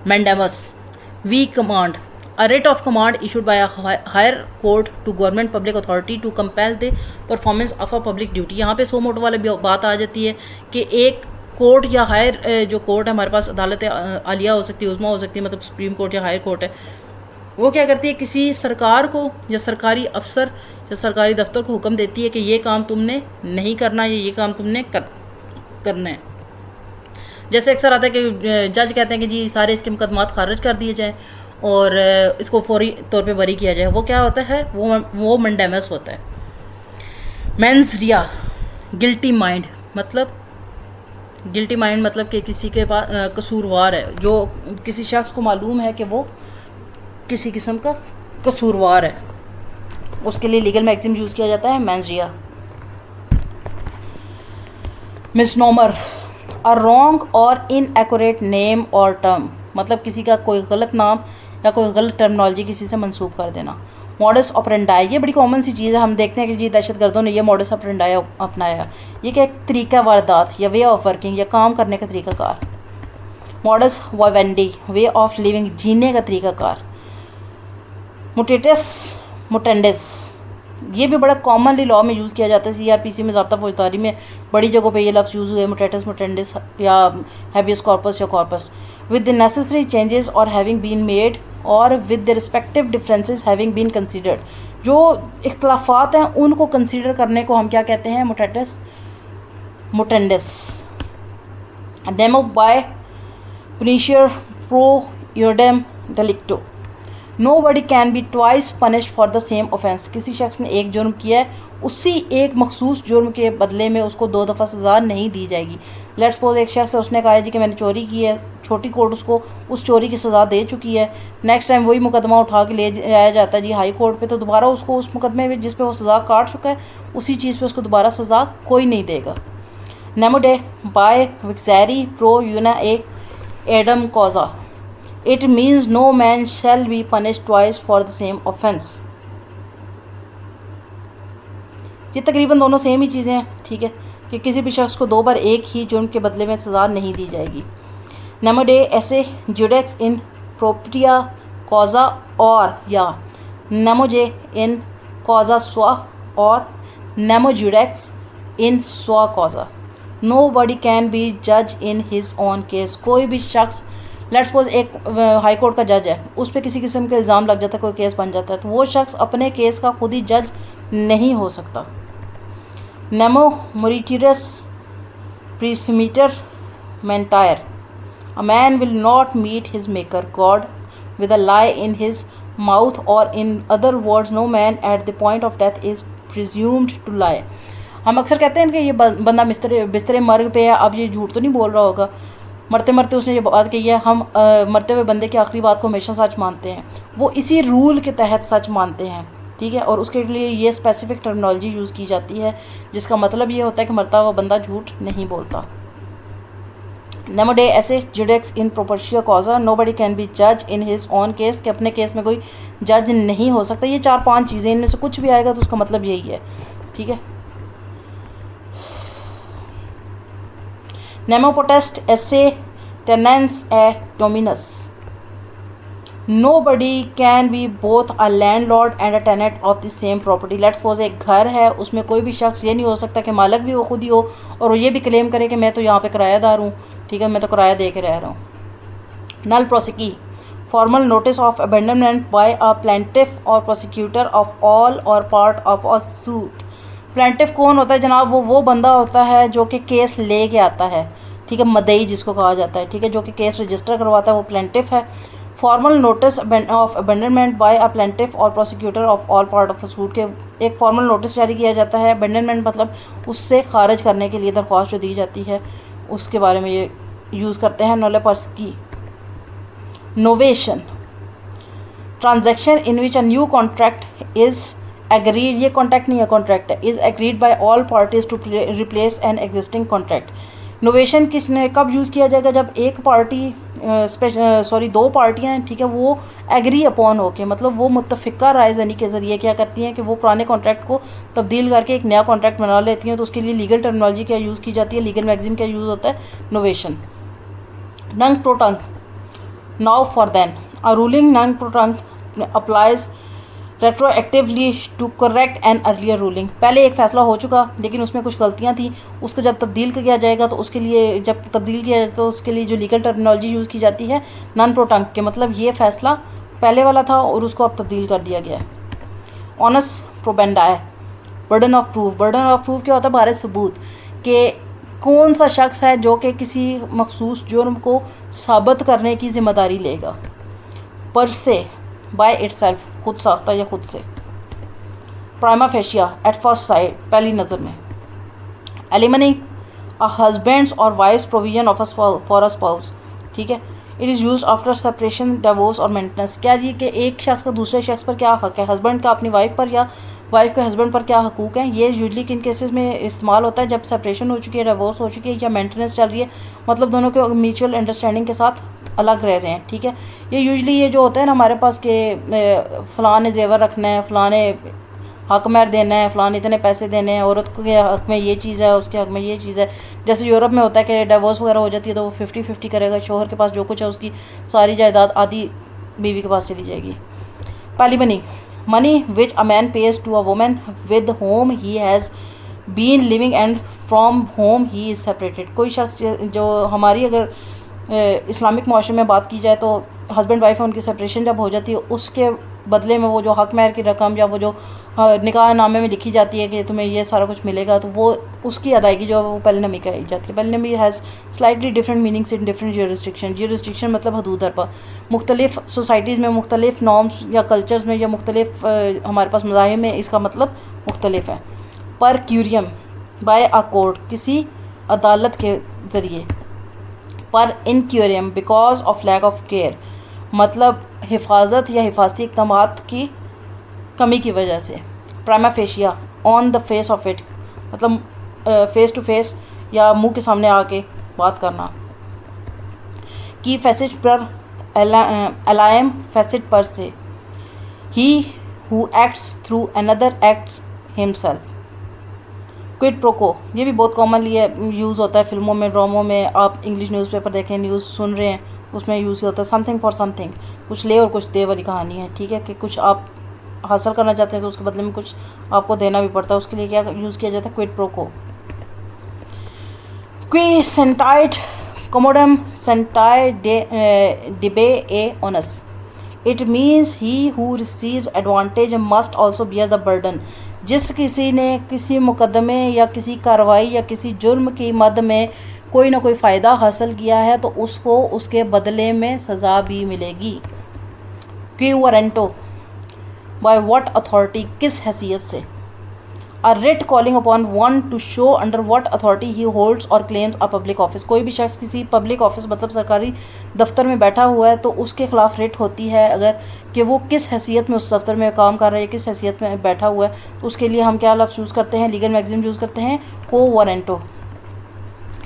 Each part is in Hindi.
Mandamus, we command. A writ of command issued by a higher court to government public authority to compel the performance of a public duty. यहाँ पे सो मोटो वाली बात आ जाती है कि एक कोर्ट या हायर जो कोर्ट है, हमारे पास अदालत आलिया हो सकती है, उज़्मा हो सकती है, मतलब सुप्रीम कोर्ट या हायर कोर्ट है, वो क्या करती है, किसी सरकार को या सरकारी अफसर या सरकारी दफ्तर को हुक्म देती है कि ये काम तुमने नहीं करना या ये काम तुमने करना है। जैसे अक्सर आता है कि जज कहते हैं कि जी सारे इसके मुकदमात खारिज कर दिए जाए और इसको फौरी तौर पे बरी किया जाए। वो क्या होता है, वो मंडेमस होता है। मेंस रिया, गिल्टी माइंड मतलब कि किसी के पास कसूरवार है, जो किसी शख्स को मालूम है कि वो किसी किस्म का कसूरवार है, उसके लिए लीगल मैक्सिम यूज़ किया जाता है mains Riya. Misnomer, a wrong और इनएक्यूरेट नेम और टर्म मतलब किसी का कोई गलत नाम या कोई गलत टर्मिनोलॉजी किसी से मंसूब कर देना। मॉडस ऑपरेंडाई, ये बड़ी कॉमन सी चीज़ है, हम देखते हैं कि जी दहशतगर्दों ने ये मॉडस ऑपरेंडाई अपनाया। ये क्या, एक तरीका वारदात या वे ऑफ वर्किंग या काम करने का तरीकाकार। मॉडस वावेंडी, वे ऑफ लिविंग, जीने का तरीकाकार। मुटेटस मुटेंडिस, ये भी बड़ा कॉमनली लॉ में यूज़ किया जाता है। CRPC में, ज़ाब्ता फौजदारी में बड़ी जगहों पे ये लफ्ज़ यूज़ हुए, मुटेटस मुटेंडिस या हैबियस कॉर्पस या corpus. With the necessary changes और हैविंग बीन मेड और with the respective differences having been considered, जो इख्तलाफात हैं उनको कंसीडर करने को हम क्या कहते हैं, मुटेटस मुटेंडिस। डेमो बाय पुनिशियर प्रो यूडम डेलिक्टो, Nobody can be twice punished for the same offence, किसी शख्स ने एक जुर्म किया है, उसी एक मखसूस जुर्म के बदले में उसको 2 दफ़ा सज़ा नहीं दी जाएगी। लेट्स सपोज एक शख्स है, उसने कहा है जी कि मैंने चोरी की है, छोटी कोर्ट उसको उस चोरी की सज़ा दे चुकी है। नेक्स्ट टाइम वही मुकदमा उठा के ले जाया जाता है जी हाई कोर्ट पे, तो दोबारा उसको उस मुकदमे में जिस पे वो सज़ा काट चुका है उसी चीज़ पे उसको दोबारा सज़ा कोई नहीं देगा। नेमोडे बाय विक्सेरी प्रो यूना एडम कॉजा, It means no man shall be punished twice for the same offence। ये तकरीबन दोनों सेम ही चीज़ें हैं, ठीक है, कि किसी भी शख्स को 2 बार एक ही जुर्म के बदले में सज़ा नहीं दी जाएगी। नेमोडे ऐसे जुडेक्स इन प्रोप्रिया कॉजा और या नेमोजे इन कॉजा स्वा और नेमो जुडेक्स इन स्वा कॉजा। Nobody can be judge in his own case, कोई भी शख्स, लेट्स सपोज एक हाई कोर्ट का जज है, उस पर किसी किस्म का इल्ज़ाम लग जाता है, कोई केस बन जाता है, तो वो शख्स अपने केस का खुद ही जज नहीं हो सकता। नेमो मोरिटिरस प्रीसमीटर मेंटायर, a man will not meet his maker God with a lie in his mouth और in other words no man at the point of death is presumed to lie. हम अक्सर कहते हैं कि ये बंदा बिस्तरे मर्ग पे है, अब ये झूठ तो नहीं बोल रहा होगा, मरते मरते उसने ये बात कही है। हम मरते हुए बंदे की आखिरी बात को हमेशा सच मानते हैं, वो इसी रूल के तहत सच मानते हैं, ठीक है, और उसके लिए ये स्पेसिफिक टर्मिनोलॉजी यूज़ की जाती है जिसका मतलब ये होता है कि मरता हुआ बंदा झूठ नहीं बोलता। नेमोडे ऐसे जुडेक्स इन प्रोपर्शिया कॉजा, नोबडी कैन बी जज इन हिज ऑन केस, कि अपने केस में कोई जज नहीं हो सकता। ये 4-5 चीज़ें, इनमें से कुछ भी आएगा तो उसका मतलब यही है, ठीक है। Nemo potest esse tenens a dominus, nobody can be both a landlord and a tenant of the same property। Let's suppose एक घर है, उसमें कोई भी शख्स ये नहीं हो सकता कि मालिक भी वो खुद ही हो और वो ये भी क्लेम करे कि मैं तो यहाँ पे किराएदार हूँ, ठीक है, मैं तो किराया दे के रह रहा हूँ। नल प्रोसिकी, formal notice of abandonment by a plaintiff or prosecutor of all or part of a suit. Plaintiff कौन होता है जनाब, वो बंदा होता है जो कि केस ले के आता है, ठीक है, मदई जिसको कहा जाता है, ठीक है, जो कि केस रजिस्टर करवाता है, वो प्लेंटिफ है। Formal notice of abandonment by a plaintiff or prosecutor of all part of a suit, के एक फॉर्मल नोटिस जारी किया जाता है। अबेंडनमेंट मतलब उससे खारिज करने के लिए दरख्वास्त जो दी जाती है उसके बारे में ये यूज़ करते हैं। नोले पर्स की novation, transaction in which a new contract is agreed, ये कॉन्ट्रैक्ट नहीं है, कॉन्ट्रैक्ट है, is agreed by all parties to replace an existing contract. Novation किसने कब यूज़ किया जाएगा, जब एक पार्टी दो पार्टियां हैं, ठीक है, वो एग्री अपॉन होके, मतलब वो मुत्तफ़िका राय ज़नी के ज़रिए क्या करती हैं कि वो पुराने कॉन्ट्रैक्ट को तब्दील करके एक नया कॉन्ट्रैक्ट बना लेती हैं। तो उसके लिए लीगल टर्मिनोलॉजी क्या यूज़ की जाती है, लीगल मैगजीम क्या यूज़ होता है, नोवेशन। नंग प्रोटंग, now for then a ruling नॉन प्रोटंक्ट applies retroactively to correct an earlier ruling. पहले एक फ़ैसला हो चुका लेकिन उसमें कुछ गलतियां थी, उसको जब तब्दील किया जाएगा तो उसके लिए जब तब्दील किया जाए तो उसके लिए जो लीगल टर्मिनोलॉजी यूज़ की जाती है नॉन प्रोटंक्ट के मतलब ये फ़ैसला पहले वाला था और उसको अब तब्दील कर दिया गया है। ऑनस प्रोबेंडाई burden of proof. Burden of proof क्या होता है? भारी सबूत कि कौन सा शख्स है जो कि किसी मखसूस जुर्म को साबित करने की ज़िम्मेदारी लेगा। पर से बाय इटसेल्फ खुद साख्ता या खुद से। Prima facie at first sight पहली नज़र में। एलिमनी अ हस्बैंड्स और wife's provision of for a spouse. ठीक है, it is use after separation divorce और मेंटेनेंस। क्या जी कि एक शख्स का दूसरे शख्स पर क्या हक है, हस्बैंड का अपनी वाइफ पर या वाइफ के हस्बैंड पर क्या हकूक़ हैं। ये यूजली किन केसेस में इस्तेमाल होता है? जब सेपरेशन हो चुकी है, डिवोर्स हो चुकी है या मेंटेनेंस चल रही है, मतलब दोनों के म्यूचुअल अंडरस्टैंडिंग के साथ अलग रह रहे हैं। ठीक है, ये यूजली ये जो होता है ना हमारे पास के फ़लाँ ने जेवर रखना है, फ़लाँ ने हक महर देना है, फ़लाँ इतने पैसे देने हैं, औरत के हक में ये चीज़ है, उसके हक में ये चीज़ है। जैसे यूरोप में होता है कि डिवोर्स वगैरह हो जाती है तो वो 50-50 करेगा, शोहर के पास जो कुछ है उसकी सारी जायदाद आधी बीवी के पास चली जाएगी। Palimony which a man pays to a woman with whom he has been living and from whom he is separated. कोई शख्स जो हमारी अगर इस्लामिक माशरे में बात की जाए तो हस्बैंड वाइफ है, उनकी सेपरेशन जब हो जाती है उसके बदले में वो जो हक महर की रकम या वो जो निकाह नामे में लिखी जाती है कि तुम्हें ये सारा कुछ मिलेगा, तो वो उसकी अदायगी जो है वो पहले नमी की जाती है। पहले नमी has slightly different meanings in different jurisdiction. Jurisdiction मतलब हदूद पर मुख्तलिफ सोसाइटीज़ में, मुख्तलिफ नॉर्म्स या कल्चर्स में या मुख्तलिफ हमारे पास मज़ाहिब में इसका मतलब मुख्तलिफ है। पर क्यूरियम बाय अ कोर्ट किसी अदालत के ज़रिए। पर इनक्यूरियम because of lack of care मतलब हिफाजत या हिफाजती इक़दामात की कमी की वजह से। Prima fascia on the face of it मतलब फेस टू फेस या मुंह के सामने आके बात करना। की फैसिट पर अलायम फैसिट पर से he who acts through another acts himself. क्विड प्रोको ये भी बहुत कॉमनली यूज़ होता है फिल्मों में, ड्रामों में। आप इंग्लिश न्यूज़पेपर देखें, न्यूज़ सुन रहे हैं, उसमें यूज़ होता है समथिंग फॉर समथिंग। कुछ ले और कुछ दे वाली कहानी है। ठीक है, कि कुछ आप हासिल करना चाहते हैं तो उसके बदले में कुछ आपको देना भी पड़ता है। उसके लिए क्या यूज़ किया जाता है? क्विड प्रोको। क्वी सेंटाइट कमोडम सेंटाइ डिबे ए ओनस। It means he who receives advantage must also bear the burden. जिस किसी ने किसी मुकदमे या किसी कार्रवाई या किसी जुर्म की मद में कोई ना कोई फ़ायदा हासिल किया है तो उसको उसके बदले में सज़ा भी मिलेगी। Quo warranto by what authority किस हैसियत से। A writ calling upon one two show under what authority he holds और क्लेम्स अ पब्लिक ऑफिस। कोई भी शख्स किसी पब्लिक ऑफिस मतलब सरकारी दफ्तर में बैठा हुआ है तो उसके खिलाफ रिट होती है अगर कि वो किस हैसियत में उस दफ्तर में काम कर रहा है, किस हैसियत में बैठा हुआ है, तो उसके लिए हम क्या लफ्ज़ यूज़ करते हैं? लीगल मैगजीन यूज़ करते हैं quo warranto.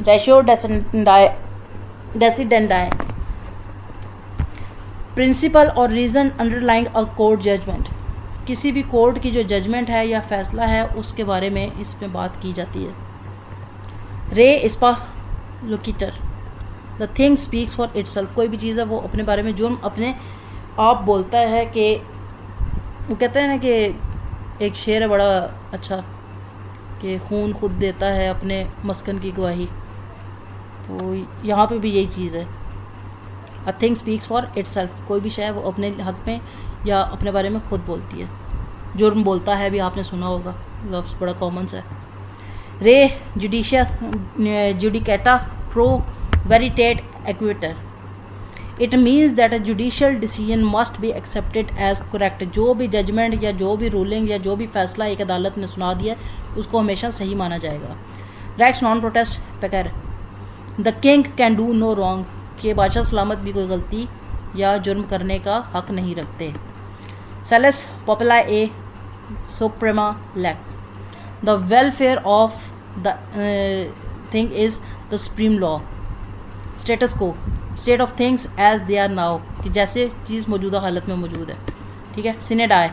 Ratio decidendi principle और reason underlying a court judgment. किसी भी कोर्ट की जो जजमेंट है या फैसला है उसके बारे में इसमें बात की जाती है। रे इस्पा लोकिटर the thing speaks for itself. कोई भी चीज़ है वो अपने बारे में जुर्म अपने आप बोलता है। कि वो कहते हैं ना कि एक शेर है बड़ा अच्छा कि खून खुद देता है अपने मस्कन की गवाही, तो यहाँ पे भी यही चीज़ है। A thing speaks for itself. कोई भी शय वो अपने हक में या अपने बारे में खुद बोलती है। जुर्म बोलता है भी आपने सुना होगा, लफ्ज़ बड़ा कॉमन सा है। रे जुडिकेटा प्रो वेरिटेट एक्विटर। It means that a judicial decision must be accepted as correct. जो भी जजमेंट या जो भी रूलिंग या जो भी फैसला एक अदालत ने सुना दिया उसको हमेशा सही माना जाएगा। Rex non potest peccare the king can do no wrong. कि बादशाह सलामत भी कोई गलती या जुर्म करने का हक नहीं रखते। सेलेस पॉपुला ए सुप्रीमा लेक्स the welfare of the thing is the supreme law. Status quo state of things as they are now कि जैसे चीज़ मौजूदा हालत में मौजूद है। ठीक है। सिनेडाई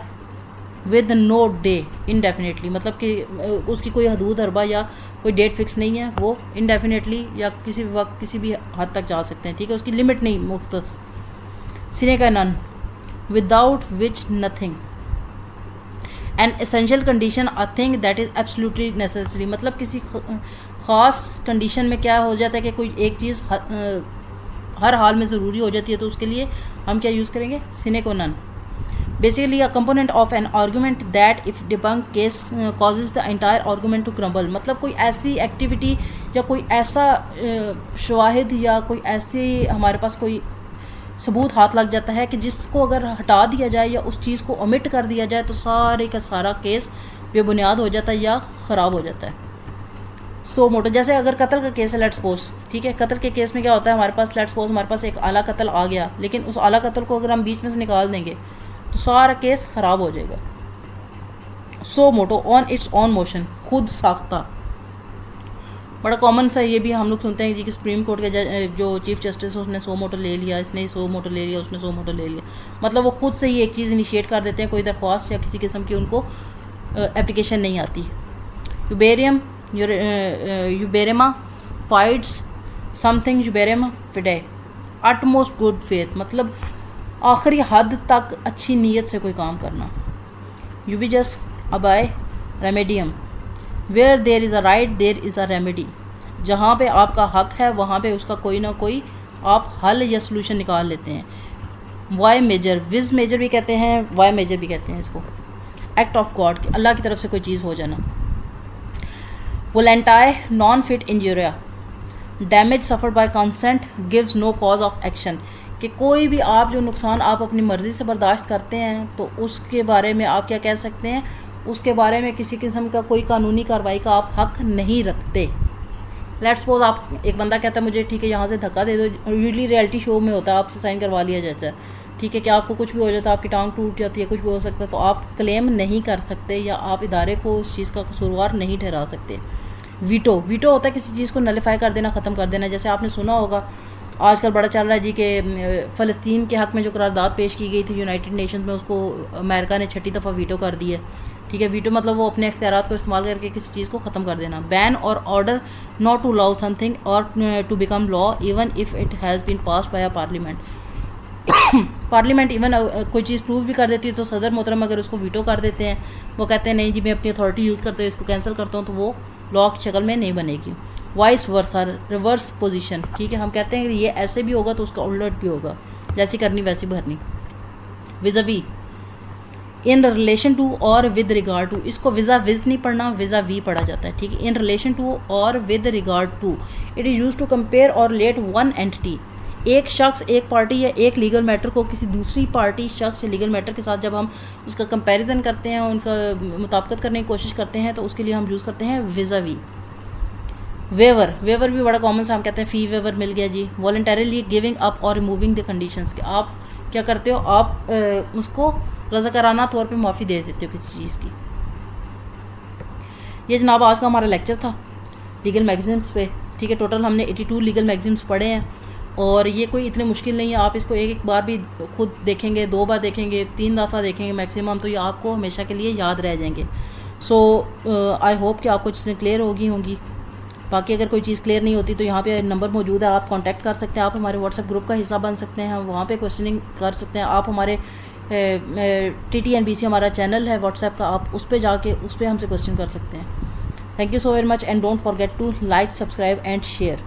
विद नो डे इनडेफिनेटली मतलब कि उसकी कोई हदूद हरबा या कोई डेट फिक्स नहीं है, वो इनडेफिनेटली या किसी भी वक्त किसी भी हद तक जा सकते हैं। ठीक है, उसकी लिमिट नहीं मुख्तस। sine qua non, without which nothing, an essential condition, a thing that is absolutely necessary। मतलब किसी ख़ास कंडीशन में क्या हो जाता है कि कोई एक चीज़ हर हाल में ज़रूरी हो जाती है, तो उसके लिए हम क्या यूज़ करेंगे, sine qua non। Basically a component of an argument that if debunk case causes the entire argument to crumble. मतलब कोई ऐसी एक्टिविटी या कोई ऐसा शवाहिद या कोई ऐसी हमारे पास कोई सबूत हाथ लग जाता है कि जिसको अगर हटा दिया जाए या उस चीज़ को ओमिट कर दिया जाए तो सारे का सारा केस बेबुनियाद हो जाता है या ख़राब हो जाता है। सो मोटो, जैसे अगर कत्ल का केस है, लेट्स सपोज, ठीक है, कत्ल के केस में क्या होता है, हमारे पास लेट्स सपोज हमारे पास एक आला कत्ल आ गया, लेकिन उस आला कत्ल को अगर हम बीच में से निकाल देंगे तो सारा केस ख़राब हो जाएगा। सो मोटो, ऑन इट्स ऑन मोशन, खुद साख्ता, बड़ा कॉमन सा ये भी हम लोग सुनते हैं जी कि सुप्रीम कोर्ट के जो चीफ जस्टिस है उसने सो मोटो ले लिया, इसने सो मोटो ले लिया, उसने सो मोटो ले लिया। मतलब वो खुद से ही एक चीज़ इनिशिएट कर देते हैं, कोई दरख्वास्त या किसी किस्म की उनको एप्लीकेशन नहीं आती। यूबेरेमा फाइट्स समथिंग यूबेरेमा फिडे, अटमोस्ट गुड फेथ, मतलब आखिरी हद तक अच्छी नीयत से कोई काम करना। यू बी जस्ट अबाय रेमेडियम, where there is a right there is a remedy, जहाँ पे आपका हक है वहाँ पे उसका कोई ना कोई आप हल या सोल्यूशन निकाल लेते हैं। वाई मेजर, विज मेजर भी कहते हैं, वाई मेजर भी कहते हैं इसको। एक्ट ऑफ गॉड, अल्लाह की तरफ से कोई चीज़ हो जाना। वोलेंटाई नॉन फिट इंजूरिया, damage suffered by consent gives no cause of action, कि कोई भी आप जो नुकसान आप अपनी मर्ज़ी से बर्दाश्त करते हैं तो उसके बारे में आप क्या कह सकते हैं, उसके बारे में किसी किस्म का कोई कानूनी कार्रवाई का आप हक नहीं रखते। लेट्स सपोज आप एक बंदा कहता है मुझे ठीक है यहाँ से धक्का दे दो, यूजली रियलिटी शो में होता है आपसे साइन करवा लिया जाता है, ठीक है, कि आपको कुछ भी हो जाता है, आपकी टांग टूट जाती है, कुछ भी हो सकता है, तो आप क्लेम नहीं कर सकते या आप इदारे को उस चीज़ का कसूरवार नहीं ठहरा सकते। वीटो, वीटो होता है किसी चीज़ को नलिफाई कर देना, ख़त्म कर देना। जैसे आपने सुना होगा आजकल बड़ा चल रहा है जी कि फ़लस्तीन के हक़ में जो करारदाद पेश की गई थी यूनाइटेड नेशंस में, उसको अमेरिका ने 6ठी दफ़ा वीटो कर दी है, ठीक है। वीटो मतलब वो अपने इख्तियारात को इस्तेमाल करके किसी चीज़ को ख़त्म कर देना। Ban or order not to allow something or to become law even if it has been passed by a parliament. Parliament even कोई चीज़ प्रूव भी कर देती है तो सदर मोहतरम अगर उसको वीटो कर देते हैं, वो कहते हैं नहीं जी मैं अपनी अथॉरिटी यूज़ करते हुए इसको कैंसिल करता हूँ, तो वो लॉ की शक्ल में नहीं बनेगी। वाइस वर्सा, रिवर्स पोजीशन, ठीक है, हम कहते हैं कि ये ऐसे भी होगा तो उसका उलट भी होगा, जैसी करनी वैसी भरनी। विज़ावी, इन रिलेशन टू और विद रिगार्ड टू, इसको विज़ा विज नहीं पढ़ना, विज़ा वी पढ़ा जाता है, ठीक है। इन रिलेशन टू और with regard to, it is use to compare और रिलेट वन एंटिटी, एक शख्स, एक पार्टी या एक लीगल मैटर को किसी दूसरी पार्टी, शख्स या लीगल मैटर के साथ जब हम उसका कंपैरिजन करते हैं, उनका मुताबिकत करने की कोशिश करते हैं, तो उसके लिए हम यूज़ करते हैं विज़ावी। वेवर, वेवर भी बड़ा कॉमन सा हम कहते हैं फ़ी वेवर मिल गया जी। वॉलंटरीली गिविंग अप और रिमूविंग द कंडीशंस, कि आप क्या करते हो, आप उसको रज़ाकाराना तौर पे माफ़ी दे देते हो किसी चीज़ की। ये जनाब आज का हमारा लेक्चर था लीगल मैगज़ीन्स पे, ठीक है। टोटल हमने 82 लीगल मैगज़ीन्स पढ़े हैं और ये कोई इतने मुश्किल नहीं है, आप इसको एक एक बार भी खुद देखेंगे, 2 बार देखेंगे, 3 दफ़ा देखेंगे मैक्सिमम, तो ये आपको हमेशा के लिए याद रह जाएंगे। सो आई होप कि आपको चीज़ें क्लियर होंगी। बाकी अगर कोई चीज़ क्लियर नहीं होती तो यहाँ पे नंबर मौजूद है, आप कांटेक्ट कर सकते हैं, आप हमारे व्हाट्सएप ग्रुप का हिस्सा बन सकते हैं, वहाँ पे क्वेश्चनिंग कर सकते हैं। आप हमारे TTNBC हमारा चैनल है व्हाट्सएप का, आप उस पर जाके उस पर हमसे क्वेश्चन कर सकते हैं। Thank you so very much and don't forget to like, subscribe and share.